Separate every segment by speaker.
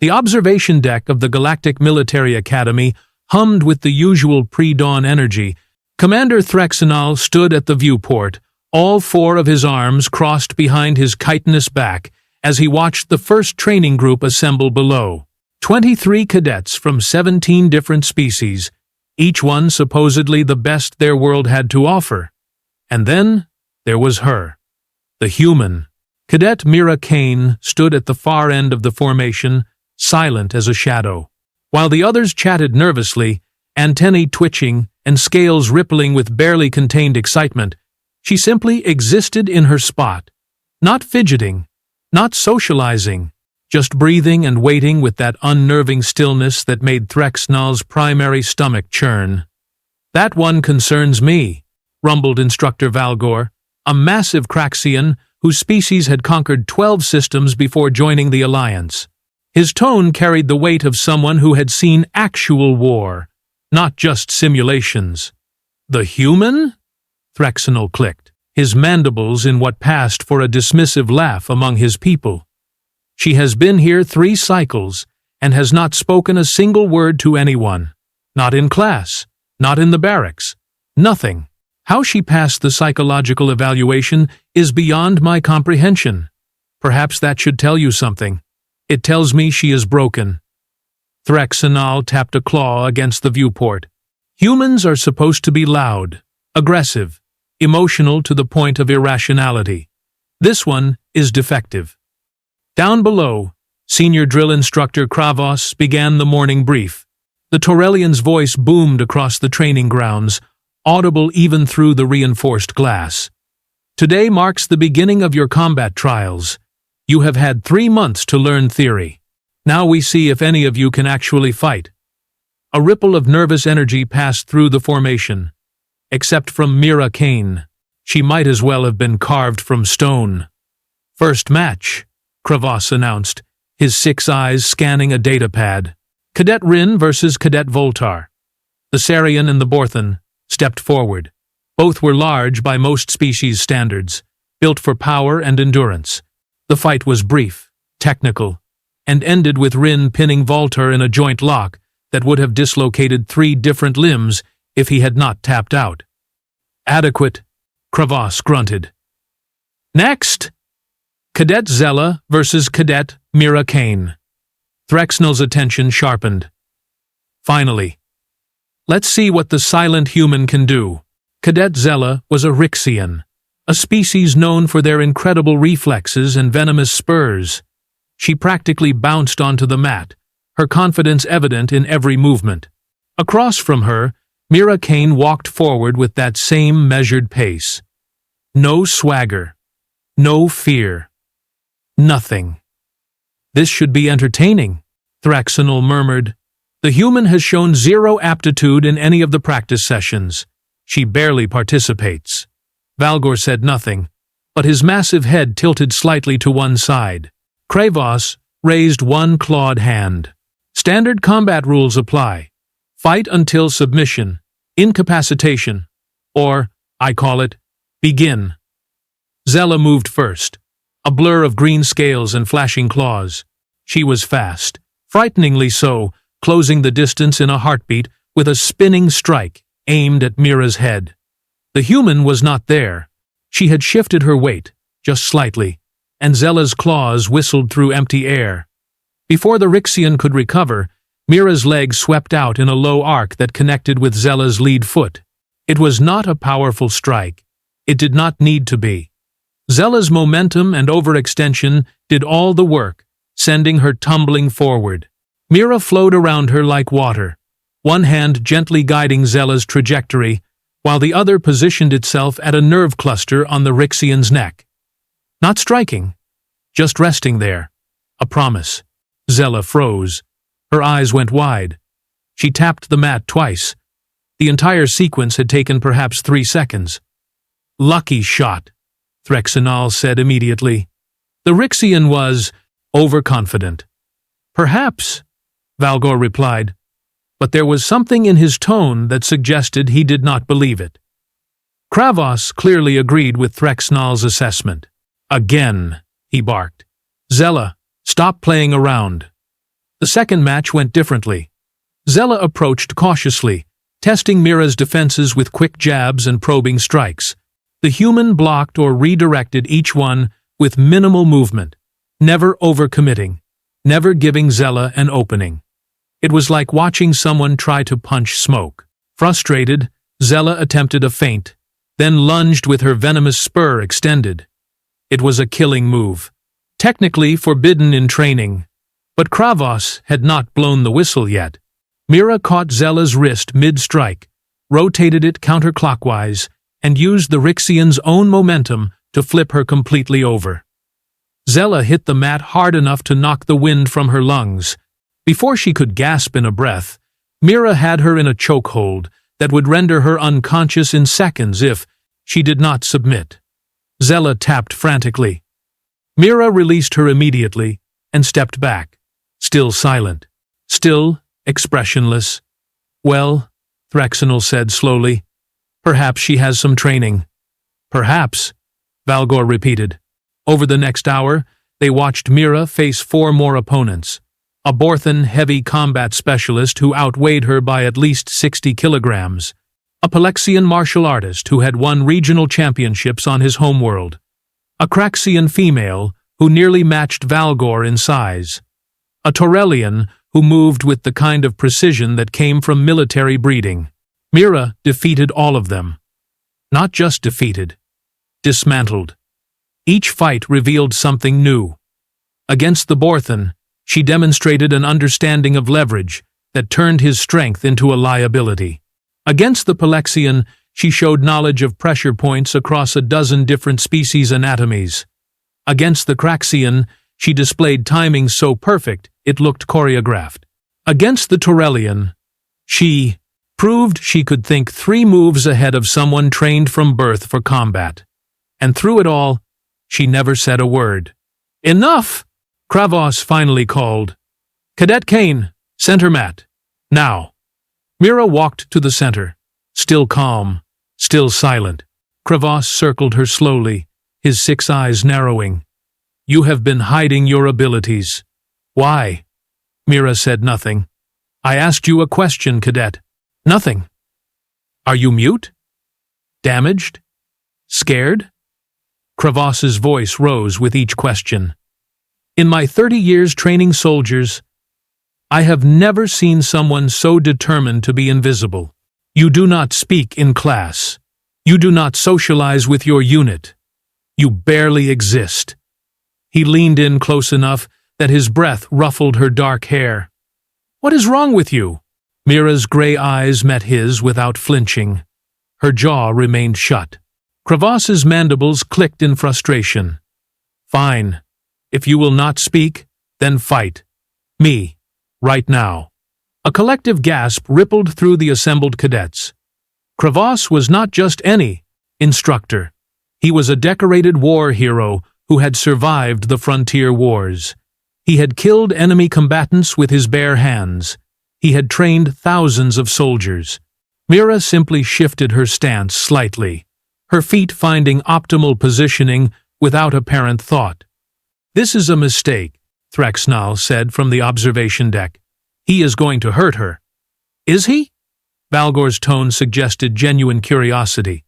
Speaker 1: The observation deck of the Galactic Military Academy hummed with the usual pre-dawn energy. Commander Threxenal stood at the viewport, all four of his arms crossed behind his chitinous back, as he watched the first training group assemble below. 23 cadets from 17 different species, each one supposedly the best their world had to offer. And then there was her, the human. Cadet Mira Kaine stood at the far end of the formation, silent as a shadow. While the others chatted nervously, antennae twitching and scales rippling with barely contained excitement, she simply existed in her spot, not fidgeting, not socializing, just breathing and waiting with that unnerving stillness that made Threxenal's primary stomach churn. "That one concerns me," rumbled Instructor Valgor, a massive Craxian whose species had conquered 12 systems before joining the Alliance. His tone carried the weight of someone who had seen actual war, not just simulations. "The human?" Threxenal clicked, his mandibles in what passed for a dismissive laugh among his people. "She has been here 3 cycles and has not spoken a single word to anyone. Not in class, not in the barracks, nothing. How she passed the psychological evaluation is beyond my comprehension. Perhaps that should tell you something. It tells me she is broken." Threxenal tapped a claw against the viewport. "Humans are supposed to be loud, aggressive, emotional to the point of irrationality. This one is defective." Down below, Senior Drill Instructor Kravos began the morning brief. The Taurelian's voice boomed across the training grounds, audible even through the reinforced glass. "Today marks the beginning of your combat trials. You have had 3 months to learn theory. Now we see if any of you can actually fight." A ripple of nervous energy passed through the formation. Except from Mira Kaine. She might as well have been carved from stone. "First match," Kravos announced, his 6 eyes scanning a datapad. "Cadet Rin versus Cadet Voltar." The Sarian and the Borthan stepped forward. Both were large by most species standards, built for power and endurance. The fight was brief, technical, and ended with Rin pinning Voltar in a joint lock that would have dislocated 3 different limbs if he had not tapped out. "Adequate," Kravos grunted. "Next! Cadet Zella versus Cadet Mira Kaine." Threxenal's attention sharpened. "Finally. Let's see what the silent human can do." Cadet Zella was a Rixian, a species known for their incredible reflexes and venomous spurs. She practically bounced onto the mat, her confidence evident in every movement. Across from her, Mira Kaine walked forward with that same measured pace. No swagger, no fear, nothing. "This should be entertaining," Threxenal murmured. "The human has shown 0 aptitude in any of the practice sessions. She barely participates." Valgor said nothing, but his massive head tilted slightly to one side. Kravos raised one clawed hand. "Standard combat rules apply. Fight until submission, incapacitation, or, I call it, begin." Zella moved first, a blur of green scales and flashing claws. She was fast, frighteningly so, closing the distance in a heartbeat with a spinning strike aimed at Mira's head. The human was not there. She had shifted her weight, just slightly, and Zella's claws whistled through empty air. Before the Rixian could recover, Mira's leg swept out in a low arc that connected with Zella's lead foot. It was not a powerful strike. It did not need to be. Zella's momentum and overextension did all the work, sending her tumbling forward. Mira flowed around her like water, one hand gently guiding Zella's trajectory, while the other positioned itself at a nerve cluster on the Rixian's neck. Not striking, just resting there. A promise. Zella froze. Her eyes went wide. She tapped the mat twice. The entire sequence had taken perhaps 3 seconds. "Lucky shot," Threxenal said immediately. The Rixian was overconfident. "Perhaps," Valgor replied, but there was something in his tone that suggested he did not believe it. Kravos clearly agreed with Threxenal's assessment. "Again," he barked. "Zella, stop playing around." The second match went differently. Zella approached cautiously, testing Mira's defenses with quick jabs and probing strikes. The human blocked or redirected each one with minimal movement, never overcommitting, never giving Zella an opening. It was like watching someone try to punch smoke. Frustrated, Zella attempted a feint, then lunged with her venomous spur extended. It was a killing move, technically forbidden in training, but Kravos had not blown the whistle yet. Mira caught Zella's wrist mid-strike, rotated it counterclockwise, and used the Rixian's own momentum to flip her completely over. Zella hit the mat hard enough to knock the wind from her lungs. Before she could gasp in a breath, Mira had her in a chokehold that would render her unconscious in seconds if she did not submit. Zella tapped frantically. Mira released her immediately and stepped back, still silent, still expressionless. Well, Thraxinal said slowly, perhaps she has some training. Perhaps, Valgor repeated. Over the next hour, they watched Mira face 4 more opponents. A Borthan heavy combat specialist who outweighed her by at least 60 kilograms. A Palexian martial artist who had won regional championships on his homeworld. A Craxian female who nearly matched Valgor in size. A Taurelian who moved with the kind of precision that came from military breeding. Mira defeated all of them. Not just defeated, dismantled. Each fight revealed something new. Against the Borthan, she demonstrated an understanding of leverage that turned his strength into a liability. Against the Palexian, she showed knowledge of pressure points across a dozen different species' anatomies. Against the Craxian, she displayed timing so perfect it looked choreographed. Against the Taurelian, she proved she could think 3 moves ahead of someone trained from birth for combat. And through it all, she never said a word. Enough! Kravos finally called. Cadet Kaine, center mat. Now. Mira walked to the center, still calm, still silent. Kravos circled her slowly, his 6 eyes narrowing. You have been hiding your abilities. Why? Mira said nothing. I asked you a question, cadet. Nothing. Are you mute? Damaged? Scared? Kravos's voice rose with each question. In my 30 years training soldiers, I have never seen someone so determined to be invisible. You do not speak in class. You do not socialize with your unit. You barely exist. He leaned in close enough that his breath ruffled her dark hair. What is wrong with you? Mira's gray eyes met his without flinching. Her jaw remained shut. Kravos's mandibles clicked in frustration. Fine. If you will not speak, then fight. Me. Right now. A collective gasp rippled through the assembled cadets. Kravos was not just any instructor. He was a decorated war hero who had survived the frontier wars. He had killed enemy combatants with his bare hands. He had trained thousands of soldiers. Mira simply shifted her stance slightly, her feet finding optimal positioning without apparent thought. This is a mistake, Thraxinal said from the observation deck. He is going to hurt her. Is he? Valgor's tone suggested genuine curiosity.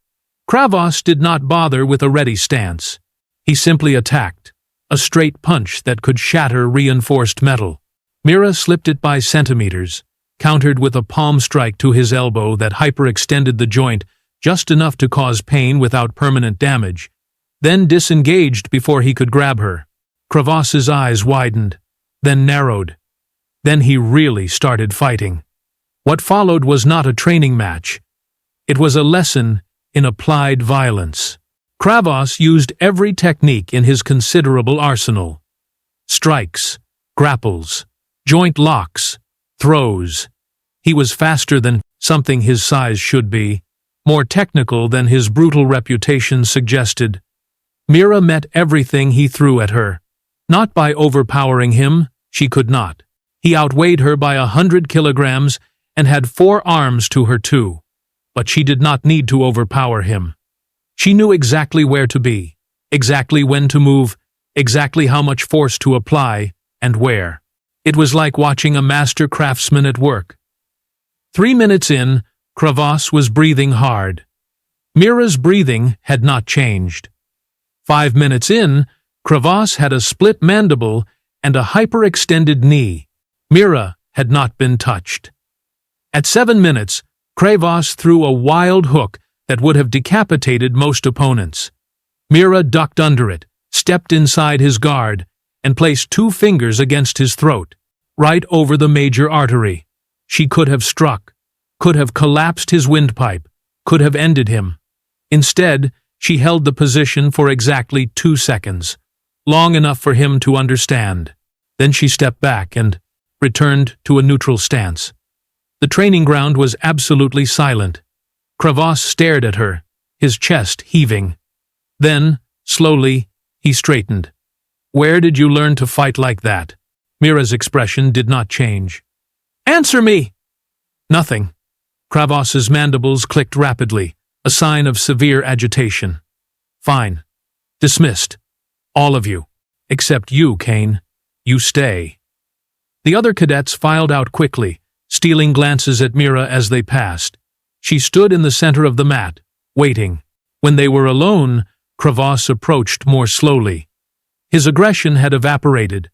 Speaker 1: Kravos did not bother with a ready stance. He simply attacked, a straight punch that could shatter reinforced metal. Mira slipped it by centimeters, countered with a palm strike to his elbow that hyperextended the joint just enough to cause pain without permanent damage, then disengaged before he could grab her. Kravos's eyes widened, then narrowed. Then he really started fighting. What followed was not a training match. It was a lesson in applied violence. Kravos used every technique in his considerable arsenal. Strikes, grapples, joint locks, throws. He was faster than something his size should be, more technical than his brutal reputation suggested. Mira met everything he threw at her. Not by overpowering him, she could not. He outweighed her by 100 kilograms and had 4 arms to her too. But she did not need to overpower him. She knew exactly where to be, exactly when to move, exactly how much force to apply, and where. It was like watching a master craftsman at work. 3 minutes in, Kravos was breathing hard. Mira's breathing had not changed. 5 minutes in, Kravos had a split mandible and a hyperextended knee. Mira had not been touched. At 7 minutes, Kravos threw a wild hook that would have decapitated most opponents. Mira ducked under it, stepped inside his guard, and placed 2 fingers against his throat, right over the major artery. She could have struck, could have collapsed his windpipe, could have ended him. Instead, she held the position for exactly 2 seconds, long enough for him to understand. Then she stepped back and returned to a neutral stance. The training ground was absolutely silent. Kravos stared at her, his chest heaving. Then, slowly, he straightened. "Where did you learn to fight like that?" Mira's expression did not change. "Answer me!" "Nothing." Kravos's mandibles clicked rapidly, a sign of severe agitation. "Fine. Dismissed. All of you. Except you, Kaine. You stay." The other cadets filed out quickly, stealing glances at Mira as they passed. She stood in the center of the mat, waiting. When they were alone, Kravos approached more slowly. His aggression had evaporated,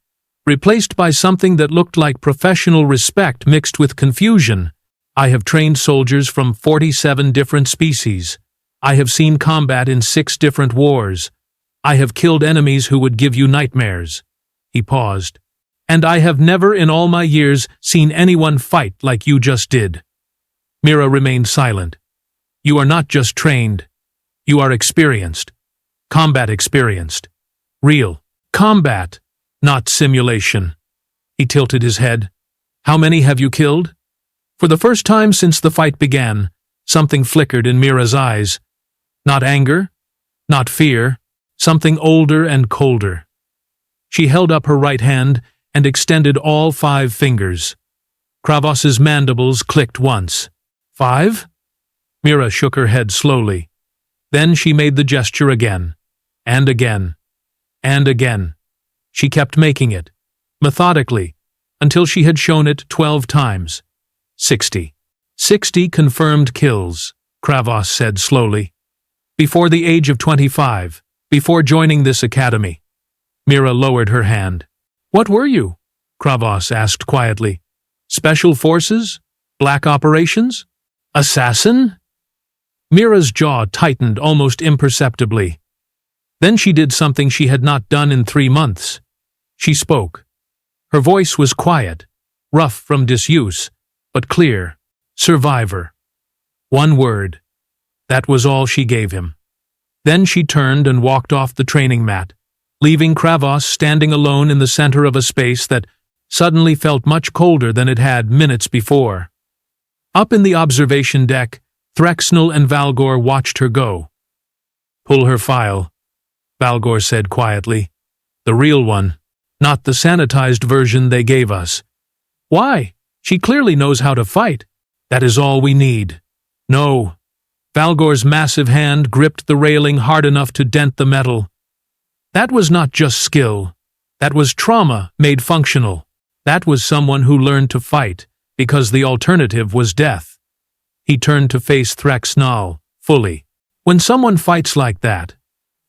Speaker 1: replaced by something that looked like professional respect mixed with confusion. "I have trained soldiers from 47 different species. I have seen combat in 6 different wars. I have killed enemies who would give you nightmares." He paused. "And I have never in all my years seen anyone fight like you just did." Mira remained silent. "You are not just trained. You are experienced. Combat experienced. Real. Combat, not simulation." He tilted his head. "How many have you killed?" For the first time since the fight began, something flickered in Mira's eyes. Not anger, not fear, something older and colder. She held up her right hand and extended all 5 fingers. Kravos's mandibles clicked once. 5? Mira shook her head slowly. Then she made the gesture again, and again, and again. She kept making it, methodically, until she had shown it 12 times. 60. 60 confirmed kills, Kravos said slowly. Before the age of 25, before joining this academy. Mira lowered her hand. "What were you?" Kravos asked quietly. "Special forces? Black operations? Assassin?" Mira's jaw tightened almost imperceptibly. Then she did something she had not done in 3 months. She spoke. Her voice was quiet, rough from disuse, but clear. Survivor. 1 word. That was all she gave him. Then she turned and walked off the training mat, leaving Kravos standing alone in the center of a space that suddenly felt much colder than it had minutes before. Up in the observation deck, Threxnel and Valgor watched her go. "Pull her file," Valgor said quietly. "The real one, not the sanitized version they gave us." "Why? She clearly knows how to fight." "That is all we need." "No." Valgor's massive hand gripped the railing hard enough to dent the metal. "That was not just skill. That was trauma made functional. That was someone who learned to fight, because the alternative was death." He turned to face Threxnal, fully. When someone fights like that,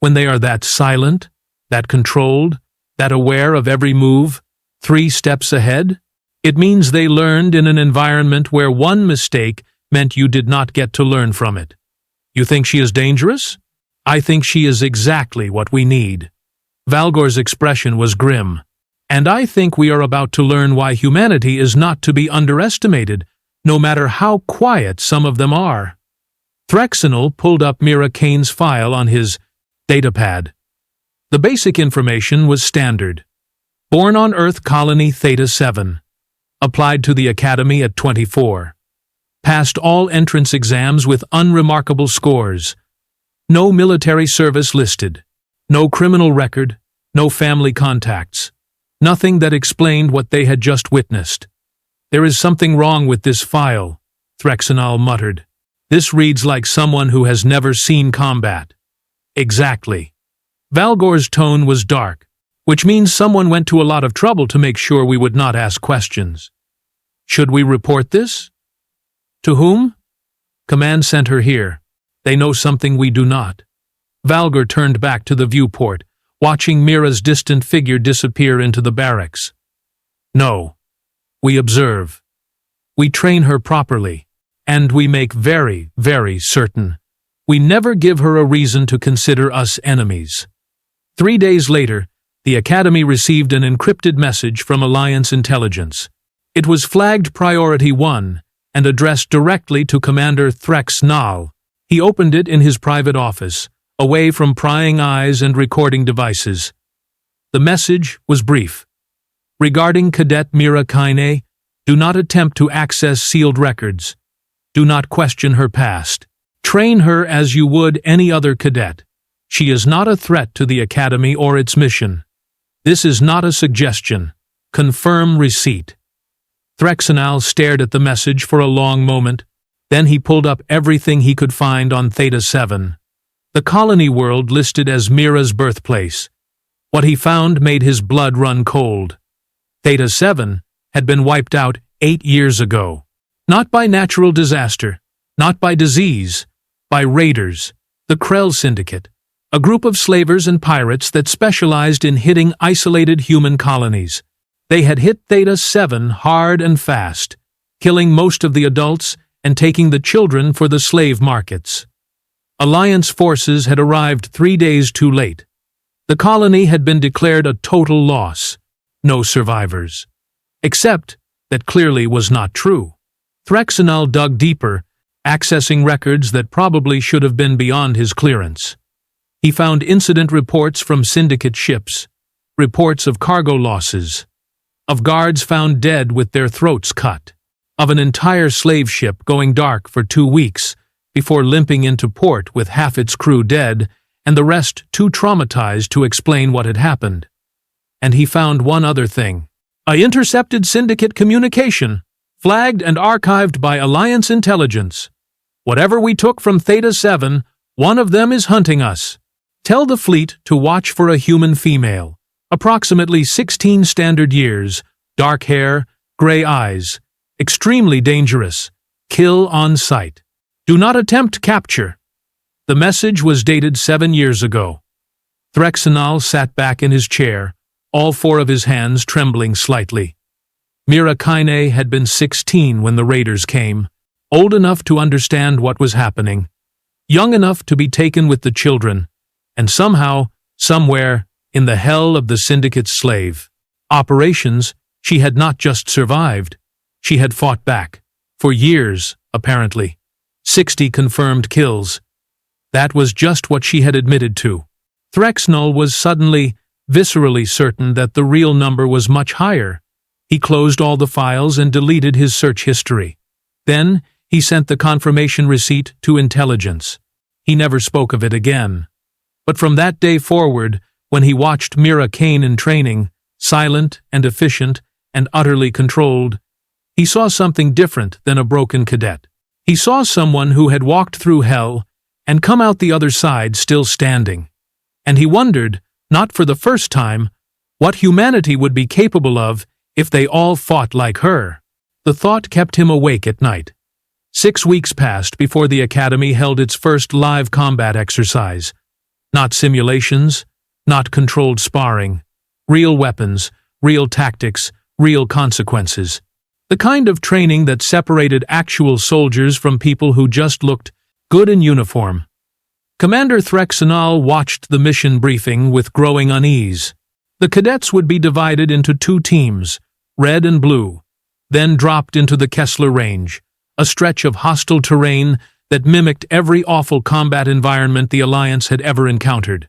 Speaker 1: when they are that silent, that controlled, that aware of every move, 3 steps ahead, it means they learned in an environment where one mistake meant you did not get to learn from it. "You think she is dangerous?" "I think she is exactly what we need." Valgor's expression was grim. "And I think we are about to learn why humanity is not to be underestimated, no matter how quiet some of them are." Threxnel pulled up Mira Kaine's file on his datapad. The basic information was standard. Born on Earth Colony Theta 7. Applied to the Academy at 24. Passed all entrance exams with unremarkable scores. No military service listed. No criminal record. No family contacts. Nothing that explained what they had just witnessed. "There is something wrong with this file," Threxnel muttered. "This reads like someone who has never seen combat." "Exactly." Valgor's tone was dark. which means someone went to a lot of trouble to make sure we would not ask questions. Should we report this? To whom? Command sent her here. They know something we do not. Valgar turned back to the viewport, watching Mira's distant figure disappear into the barracks. No. We observe. We train her properly, and we make very, very certain. We never give her a reason to consider us enemies. 3 days later, the Academy received an encrypted message from Alliance Intelligence. It was flagged Priority 1 and addressed directly to Commander Threx Nal. He opened it in his private office, away from prying eyes and recording devices. The message was brief. Regarding Cadet Mira Kaine, do not attempt to access sealed records. Do not question her past. Train her as you would any other cadet. She is not a threat to the Academy or its mission. This is not a suggestion. Confirm receipt. Threxanal stared at the message for a long moment. Then he pulled up everything he could find on Theta 7. The colony world listed as Mira's birthplace. What he found made his blood run cold. Theta 7 had been wiped out 8 years ago. Not by natural disaster, not by disease, by raiders, the Krell Syndicate, a group of slavers and pirates that specialized in hitting isolated human colonies. They had hit Theta 7 hard and fast, killing most of the adults and taking the children for the slave markets. Alliance forces had arrived 3 days too late. The colony had been declared a total loss. No survivors. Except that clearly was not true. Threxanal dug deeper, accessing records that probably should have been beyond his clearance. He found incident reports from syndicate ships, reports of cargo losses, of guards found dead with their throats cut, of an entire slave ship going dark for 2 weeks before limping into port with half its crew dead and the rest too traumatized to explain what had happened. And he found one other thing. A intercepted syndicate communication, flagged and archived by Alliance Intelligence. Whatever we took from Theta 7, one of them is hunting us. Tell the fleet to watch for a human female, approximately 16 standard years, dark hair, gray eyes, extremely dangerous, kill on sight. Do not attempt capture. The message was dated 7 years ago. Threxanal sat back in his chair, all 4 of his hands trembling slightly. Mira Kaine had been 16 when the raiders came, old enough to understand what was happening, young enough to be taken with the children, and somehow, somewhere, in the hell of the syndicate's slave operations, she had not just survived, she had fought back. For years, apparently. 60 confirmed kills. That was just what she had admitted to. Threxnol was suddenly, viscerally certain that the real number was much higher. He closed all the files and deleted his search history. Then, he sent the confirmation receipt to intelligence. He never spoke of it again. But from that day forward, when he watched Mira Kaine in training, silent and efficient and utterly controlled, he saw something different than a broken cadet. He saw someone who had walked through hell and come out the other side still standing. And he wondered, not for the first time, what humanity would be capable of if they all fought like her. The thought kept him awake at night. 6 weeks passed before the Academy held its first live combat exercise. Not simulations, not controlled sparring. Real weapons, real tactics, real consequences. The kind of training that separated actual soldiers from people who just looked good in uniform. Commander Threxanal watched the mission briefing with growing unease. The cadets would be divided into 2 teams, red and blue, then dropped into the Kessler Range, a stretch of hostile terrain that mimicked every awful combat environment the Alliance had ever encountered.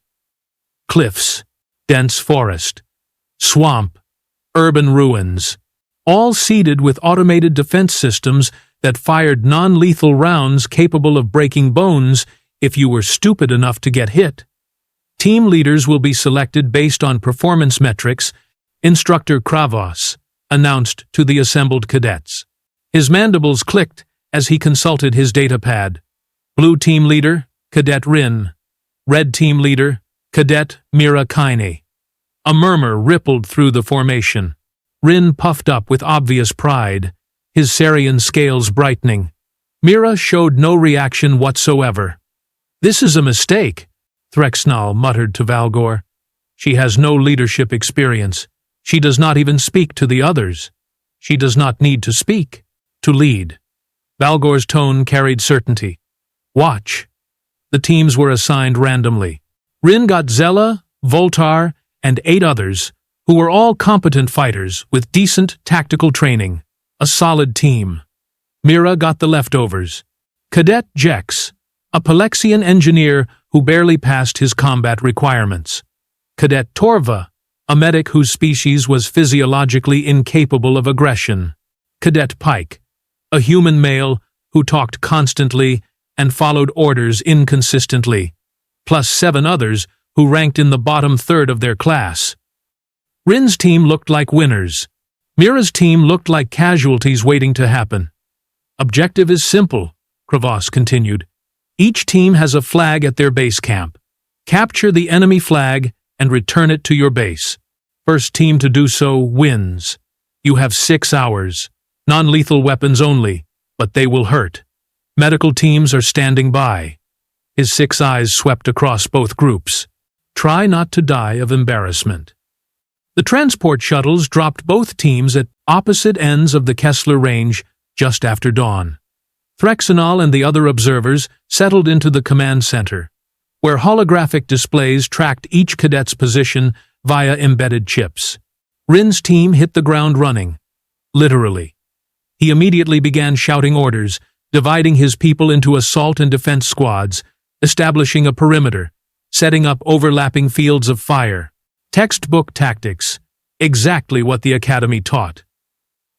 Speaker 1: Cliffs, dense forest, swamp, urban ruins, all seeded with automated defense systems that fired non-lethal rounds capable of breaking bones if you were stupid enough to get hit. Team leaders will be selected based on performance metrics, Instructor Kravos announced to the assembled cadets. His mandibles clicked as he consulted his datapad. Blue team leader, Cadet Rin. Red team leader, Cadet Mira Kaine. A murmur rippled through the formation. Rin puffed up with obvious pride, his Sarian scales brightening. Mira showed no reaction whatsoever. "This is a mistake," Threxnal muttered to Valgor. "She has no leadership experience. She does not even speak to the others. She does not need to speak, to lead." Valgor's tone carried certainty. "Watch." The teams were assigned randomly. Rin got Zella, Voltar, and 8 others, who were all competent fighters with decent tactical training. A solid team. Mira got the leftovers. Cadet Jex, a Palexian engineer who barely passed his combat requirements. Cadet Torva, a medic whose species was physiologically incapable of aggression. Cadet Pike, a human male who talked constantly and followed orders inconsistently, plus 7 others who ranked in the bottom third of their class. Rin's team looked like winners. Mira's team looked like casualties waiting to happen. "Objective is simple," Kravos continued. "Each team has a flag at their base camp. Capture the enemy flag and return it to your base. First team to do so wins. You have 6 hours. Non-lethal weapons only, but they will hurt. Medical teams are standing by." His 6 eyes swept across both groups. "Try not to die of embarrassment." The transport shuttles dropped both teams at opposite ends of the Kessler range just after dawn. Threxnal and the other observers settled into the command center, where holographic displays tracked each cadet's position via embedded chips. Rin's team hit the ground running, literally. He immediately began shouting orders, dividing his people into assault and defense squads, establishing a perimeter, setting up overlapping fields of fire. Textbook tactics, exactly what the Academy taught.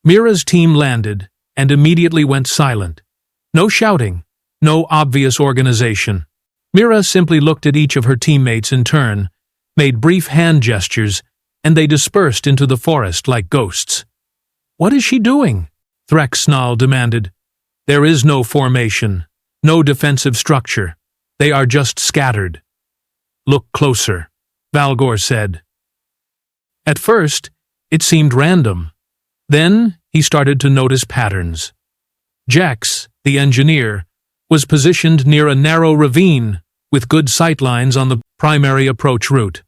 Speaker 1: Mira's team landed and immediately went silent. No shouting, no obvious organization. Mira simply looked at each of her teammates in turn, made brief hand gestures, and they dispersed into the forest like ghosts. "What is she doing?" Threxnal demanded. "There is no formation, no defensive structure. They are just scattered." "Look closer," Valgor said. At first, it seemed random. Then he started to notice patterns. Jex, the engineer, was positioned near a narrow ravine with good sightlines on the primary approach route.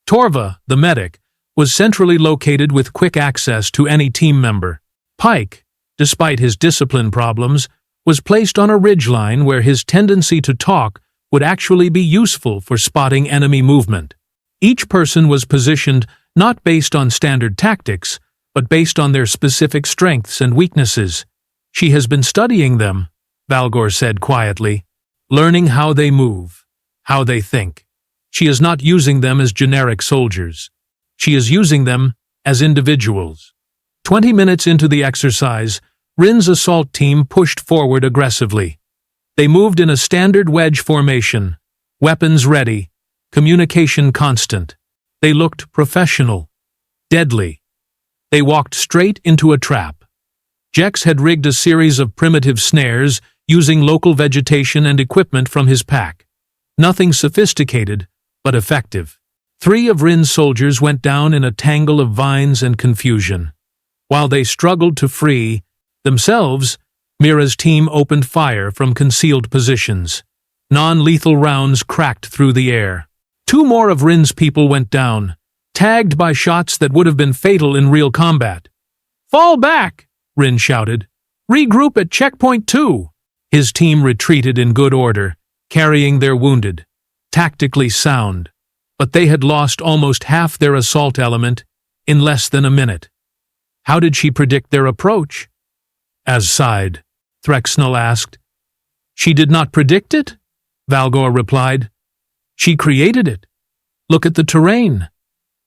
Speaker 1: Torva, the medic, was centrally located with quick access to any team member. Pike, despite his discipline problems, was placed on a ridgeline where his tendency to talk would actually be useful for spotting enemy movement. Each person was positioned not based on standard tactics, but based on their specific strengths and weaknesses. "She has been studying them," Valgor said quietly, "learning how they move, how they think. She is not using them as generic soldiers. She is using them as individuals." 20 minutes into the exercise, Rin's assault team pushed forward aggressively. They moved in a standard wedge formation, weapons ready, communication constant. They looked professional, deadly. They walked straight into a trap. Jex had rigged a series of primitive snares using local vegetation and equipment from his pack. Nothing sophisticated, but effective. 3 of Rin's soldiers went down in a tangle of vines and confusion. While they struggled to free themselves, Mira's team opened fire from concealed positions. Non-lethal rounds cracked through the air. 2 more of Rin's people went down, tagged by shots that would have been fatal in real combat. "Fall back!" Rin shouted. "Regroup at checkpoint 2. His team retreated in good order, carrying their wounded. Tactically sound, but they had lost almost half their assault element in less than a minute. How did she predict their approach? As sighed, Threxnal asked. "She did not predict it?" Valgor replied. "She created it. Look at the terrain.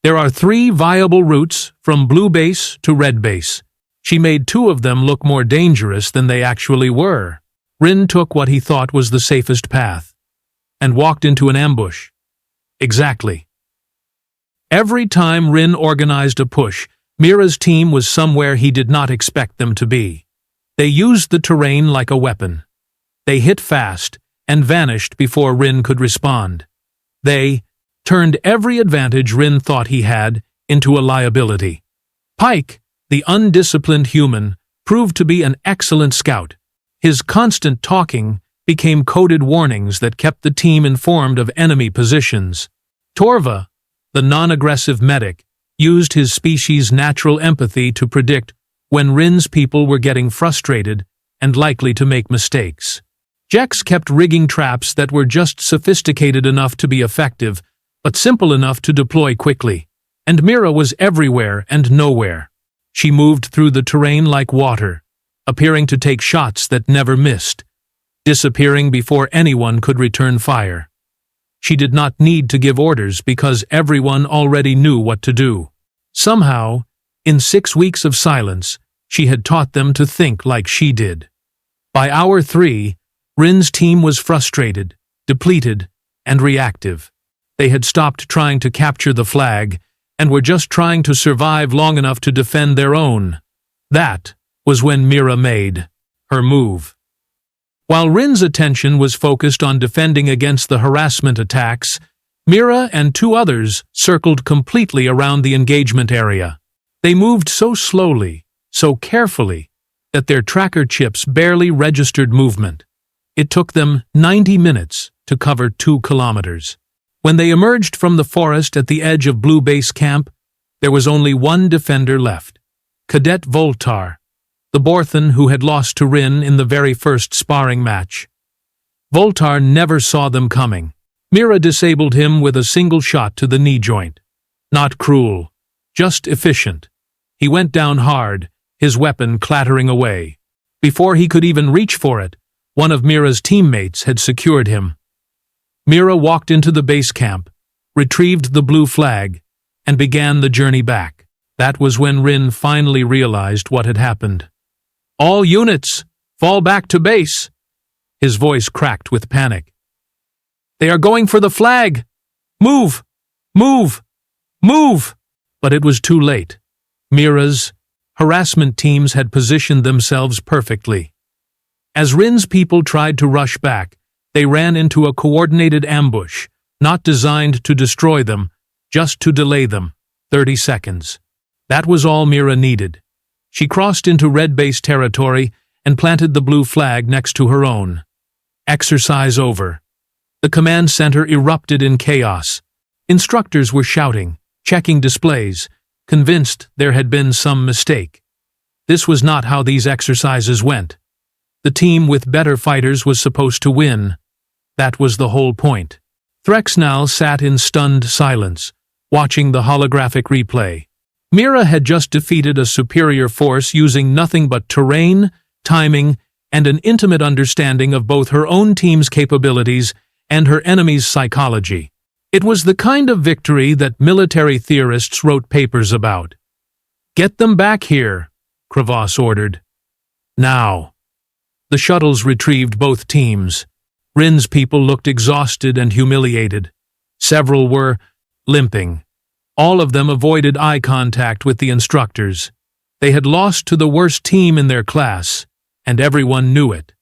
Speaker 1: There are 3 viable routes from blue base to red base. She made 2 of them look more dangerous than they actually were." Rin took what he thought was the safest path and walked into an ambush. Exactly. Every time Rin organized a push, Mira's team was somewhere he did not expect them to be. They used the terrain like a weapon. They hit fast and vanished before Rin could respond. They turned every advantage Rin thought he had into a liability. Pike, the undisciplined human, proved to be an excellent scout. His constant talking became coded warnings that kept the team informed of enemy positions. Torva, the non-aggressive medic, used his species' natural empathy to predict when Rin's people were getting frustrated and likely to make mistakes. Jex kept rigging traps that were just sophisticated enough to be effective, but simple enough to deploy quickly. And Mira was everywhere and nowhere. She moved through the terrain like water, appearing to take shots that never missed, disappearing before anyone could return fire. She did not need to give orders because everyone already knew what to do. Somehow, in 6 weeks of silence, she had taught them to think like she did. By hour 3, Rin's team was frustrated, depleted, and reactive. They had stopped trying to capture the flag and were just trying to survive long enough to defend their own. That was when Mira made her move. While Rin's attention was focused on defending against the harassment attacks, Mira and 2 others circled completely around the engagement area. They moved so slowly, so carefully, that their tracker chips barely registered movement. It took them 90 minutes to cover 2 kilometers. When they emerged from the forest at the edge of Blue Base Camp, there was only one defender left, Cadet Voltar, the Borthan who had lost to Rin in the very first sparring match. Voltar never saw them coming. Mira disabled him with a single shot to the knee joint. Not cruel, just efficient. He went down hard, his weapon clattering away. Before he could even reach for it, one of Mira's teammates had secured him. Mira walked into the base camp, retrieved the blue flag, and began the journey back. That was when Rin finally realized what had happened. "All units, fall back to base!" His voice cracked with panic. "They are going for the flag! Move! Move! Move!" But it was too late. Mira's harassment teams had positioned themselves perfectly. As Rin's people tried to rush back, they ran into a coordinated ambush, not designed to destroy them, just to delay them. 30 seconds. That was all Mira needed. She crossed into red base territory and planted the blue flag next to her own. Exercise over. The command center erupted in chaos. Instructors were shouting, checking displays, convinced there had been some mistake. This was not how these exercises went. The team with better fighters was supposed to win. That was the whole point. Threxnal sat in stunned silence, watching the holographic replay. Mira had just defeated a superior force using nothing but terrain, timing, and an intimate understanding of both her own team's capabilities and her enemy's psychology. It was the kind of victory that military theorists wrote papers about. "Get them back here," Kravos ordered. "Now." The shuttles retrieved both teams. Rin's people looked exhausted and humiliated. Several were limping. All of them avoided eye contact with the instructors. They had lost to the worst team in their class, and everyone knew it.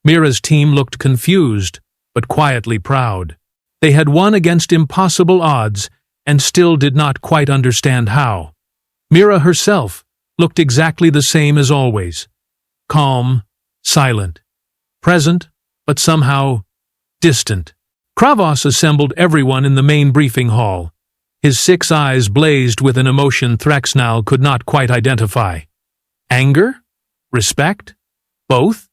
Speaker 1: Mira's team looked confused, but quietly proud. They had won against impossible odds and still did not quite understand how. Mira herself looked exactly the same as always. Calm, silent, present, but somehow distant. Kravos assembled everyone in the main briefing hall. His 6 eyes blazed with an emotion Threxnal could not quite identify. Anger? Respect? Both?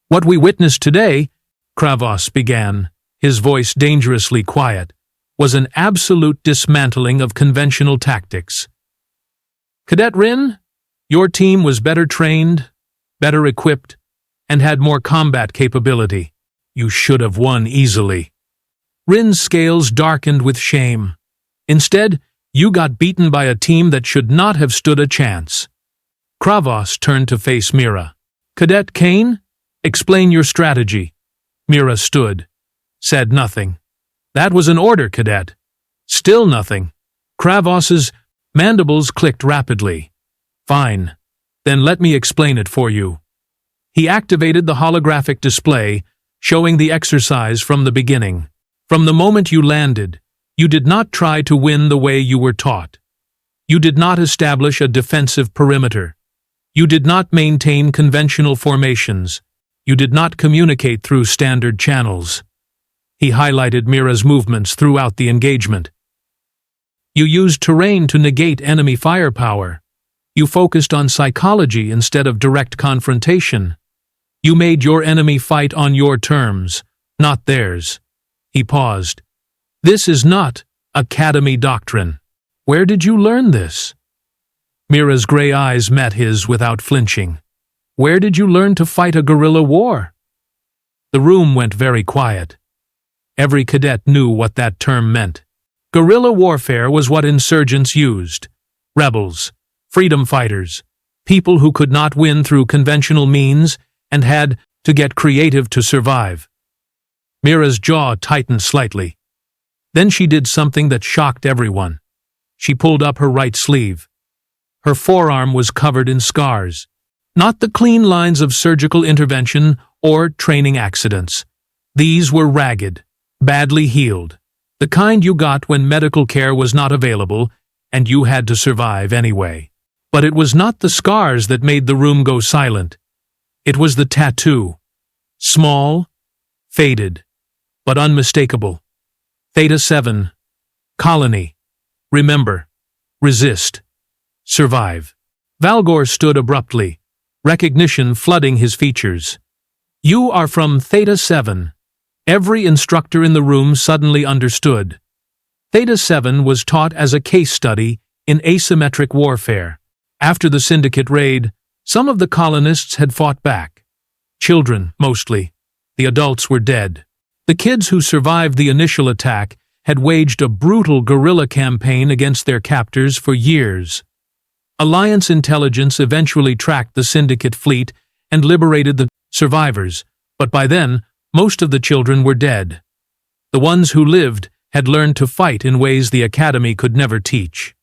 Speaker 1: "What we witnessed today," Kravos began, his voice dangerously quiet, "was an absolute dismantling of conventional tactics. Cadet Rin, your team was better trained, better equipped, and had more combat capability. You should have won easily." Rin's scales darkened with shame. "Instead, you got beaten by a team that should not have stood a chance." Kravos turned to face Mira. "Cadet Kaine, explain your strategy." Mira stood, said nothing. "That was an order, Cadet." Still nothing. Kravos's mandibles clicked rapidly. "Fine. Then let me explain it for you." He activated the holographic display, showing the exercise from the beginning. From the moment you landed, you did not try to win the way you were taught. You did not establish a defensive perimeter. You did not maintain conventional formations. You did not communicate through standard channels. He highlighted Mira's movements throughout the engagement. You used terrain to negate enemy firepower. You focused on psychology instead of direct confrontation. You made your enemy fight on your terms, not theirs. He paused. This is not academy doctrine. Where did you learn this? Mira's gray eyes met his without flinching. Where did you learn to fight a guerrilla war? The room went very quiet. Every cadet knew what that term meant. Guerrilla warfare was what insurgents used. Rebels, freedom fighters, people who could not win through conventional means and had to get creative to survive. Mira's jaw tightened slightly. Then she did something that shocked everyone. She pulled up her right sleeve. Her forearm was covered in scars. Not the clean lines of surgical intervention or training accidents. These were ragged, badly healed. The kind you got when medical care was not available and you had to survive anyway. But it was not the scars that made the room go silent. It was the tattoo. Small, faded, but unmistakable. Theta 7. Colony. Remember. Resist. Survive. Valgor stood abruptly, recognition flooding his features. You are from Theta 7. Every instructor in the room suddenly understood. Theta 7 was taught as a case study in asymmetric warfare. After the syndicate raid, some of the colonists had fought back. Children, mostly. The adults were dead. The kids who survived the initial attack had waged a brutal guerrilla campaign against their captors for years. Alliance intelligence eventually tracked the syndicate fleet and liberated the survivors, but by then, most of the children were dead. The ones who lived had learned to fight in ways the Academy could never teach.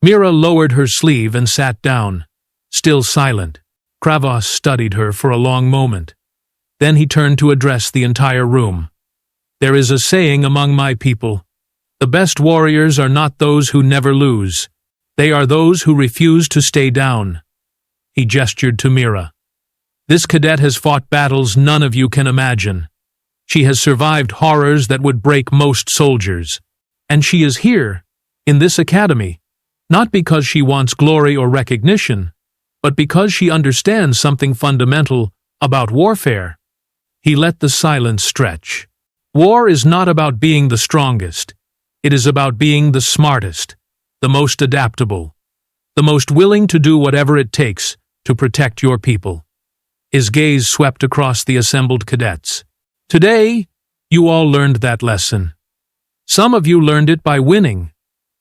Speaker 1: Mira lowered her sleeve and sat down, still silent. Kravos studied her for a long moment. Then he turned to address the entire room. There is a saying among my people. The best warriors are not those who never lose. They are those who refuse to stay down. He gestured to Mira. This cadet has fought battles none of you can imagine. She has survived horrors that would break most soldiers. And she is here, in this academy, not because she wants glory or recognition, but because she understands something fundamental about warfare. He let the silence stretch. War is not about being the strongest. It is about being the smartest, the most adaptable, the most willing to do whatever it takes to protect your people. His gaze swept across the assembled cadets. Today, you all learned that lesson. Some of you learned it by winning.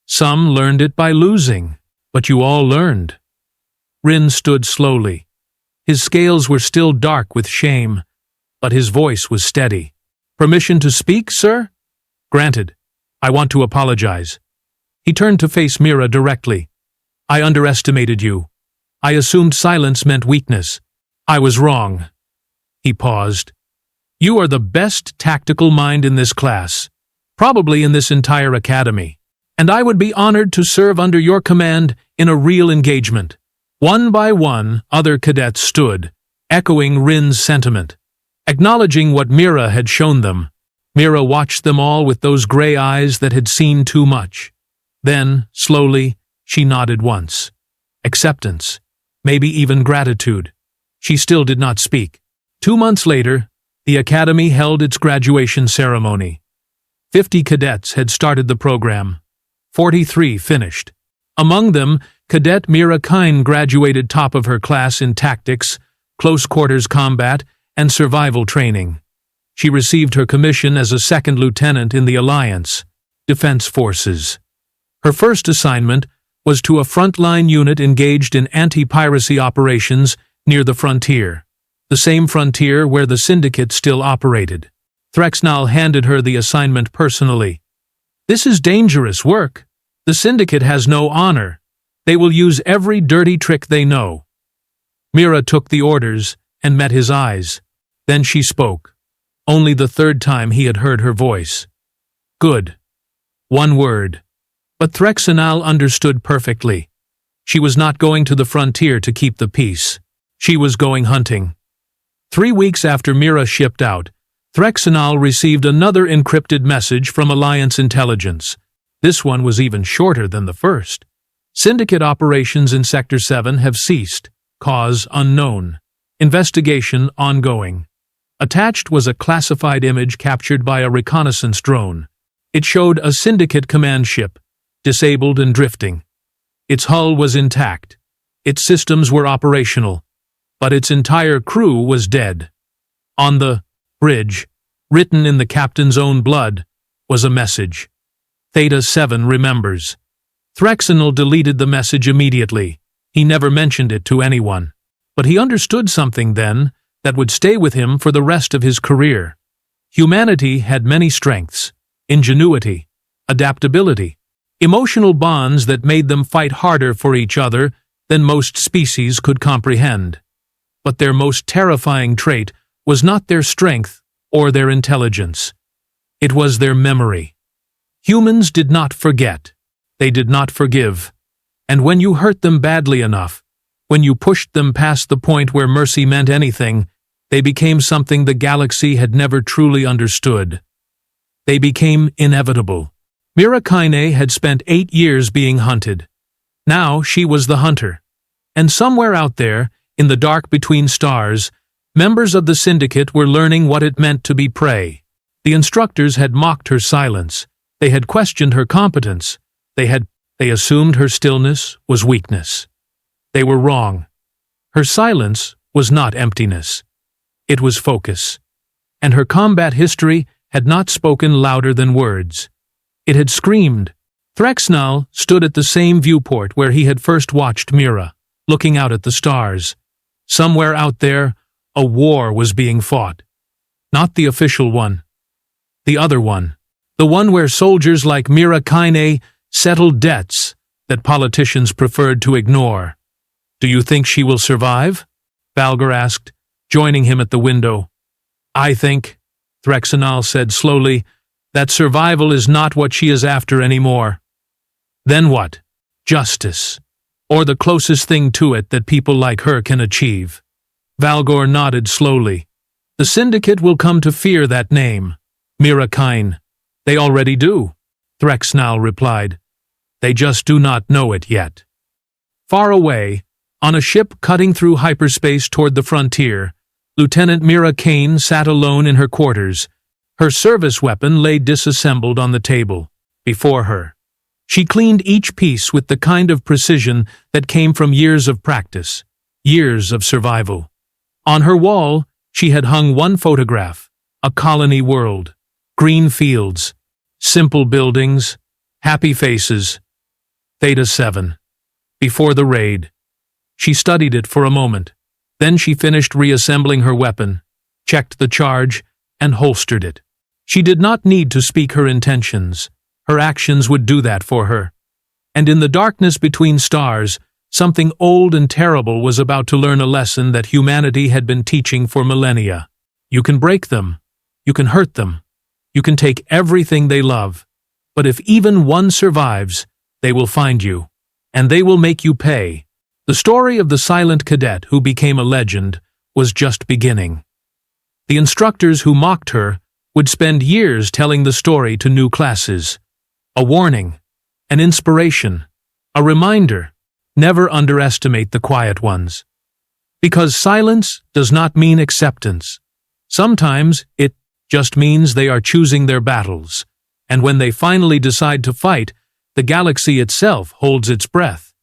Speaker 1: Some learned it by losing. But you all learned. Rin stood slowly. His scales were still dark with shame, but his voice was steady. Permission to speak, sir? Granted. I want to apologize. He turned to face Mira directly. I underestimated you. I assumed silence meant weakness. I was wrong. He paused. You are the best tactical mind in this class, probably in this entire academy, and I would be honored to serve under your command in a real engagement. One by one, other cadets stood, echoing Rin's sentiment, acknowledging what Mira had shown them. Mira watched them all with those gray eyes that had seen too much. Then, slowly, she nodded once. Acceptance, maybe even gratitude. She still did not speak. 2 months later, the Academy held its graduation ceremony. 50 cadets had started the program. 43 finished. Among them, Cadet Mira Kaine graduated top of her class in tactics, close quarters combat, and survival training. She received her commission as a second lieutenant in the Alliance Defense Forces. Her first assignment was to a frontline unit engaged in anti-piracy operations near the frontier, the same frontier where the syndicate still operated. Threxnal handed her the assignment personally. This is dangerous work. The syndicate has no honor. They will use every dirty trick they know. Mira took the orders and met his eyes. Then she spoke. Only the third time he had heard her voice. Good. One word. But Threxenal understood perfectly. She was not going to the frontier to keep the peace. She was going hunting. 3 weeks after Mira shipped out, Threxenal received another encrypted message from Alliance intelligence. This one was even shorter than the first. Syndicate operations in Sector 7 have ceased. Cause unknown. Investigation ongoing. Attached was a classified image captured by a reconnaissance drone. It showed a Syndicate command ship, disabled and drifting. Its hull was intact. Its systems were operational, but its entire crew was dead. On the bridge, written in the captain's own blood, was a message. Theta 7 remembers. Threxenal deleted the message immediately. He never mentioned it to anyone. But he understood something then that would stay with him for the rest of his career. Humanity had many strengths: ingenuity, adaptability, emotional bonds that made them fight harder for each other than most species could comprehend. But their most terrifying trait was not their strength or their intelligence. It was their memory. Humans did not forget. They did not forgive. And when you hurt them badly enough, when you pushed them past the point where mercy meant anything, they became something the galaxy had never truly understood. They became inevitable. Mira Kaine had spent 8 years being hunted. Now she was the hunter. And somewhere out there, in the dark between stars, members of the Syndicate were learning what it meant to be prey. The instructors had mocked her silence. They had questioned her competence. They assumed her stillness was weakness. They were wrong. Her silence was not emptiness. It was focus. And her combat history had not spoken louder than words. It had screamed. Threxenal stood at the same viewport where he had first watched Mira, looking out at the stars. Somewhere out there, a war was being fought. Not the official one. The other one. The one where soldiers like Mira Kaine settled debts that politicians preferred to ignore. "Do you think she will survive?" Valgar asked, joining him at the window. "I think," Threxenal said slowly, "that survival is not what she is after anymore." "Then what?" "Justice. Or the closest thing to it that people like her can achieve." Valgar nodded slowly. "The Syndicate will come to fear that name. Mira Kaine. They already do," Threxenal replied. "They just do not know it yet." Far away, on a ship cutting through hyperspace toward the frontier, Lieutenant Mira Kaine sat alone in her quarters. Her service weapon lay disassembled on the table, before her. She cleaned each piece with the kind of precision that came from years of practice, years of survival. On her wall, she had hung one photograph: a colony world, green fields, simple buildings, happy faces. Theta 7. Before the raid. She studied it for a moment. Then she finished reassembling her weapon, checked the charge, and holstered it. She did not need to speak her intentions. Her actions would do that for her. And in the darkness between stars, something old and terrible was about to learn a lesson that humanity had been teaching for millennia. You can break them. You can hurt them. You can take everything they love. But if even one survives, they will find you. And they will make you pay. The story of the silent cadet who became a legend was just beginning. The instructors who mocked her would spend years telling the story to new classes. A warning, an inspiration, a reminder: never underestimate the quiet ones. Because silence does not mean acceptance. Sometimes it just means they are choosing their battles, and when they finally decide to fight, the galaxy itself holds its breath.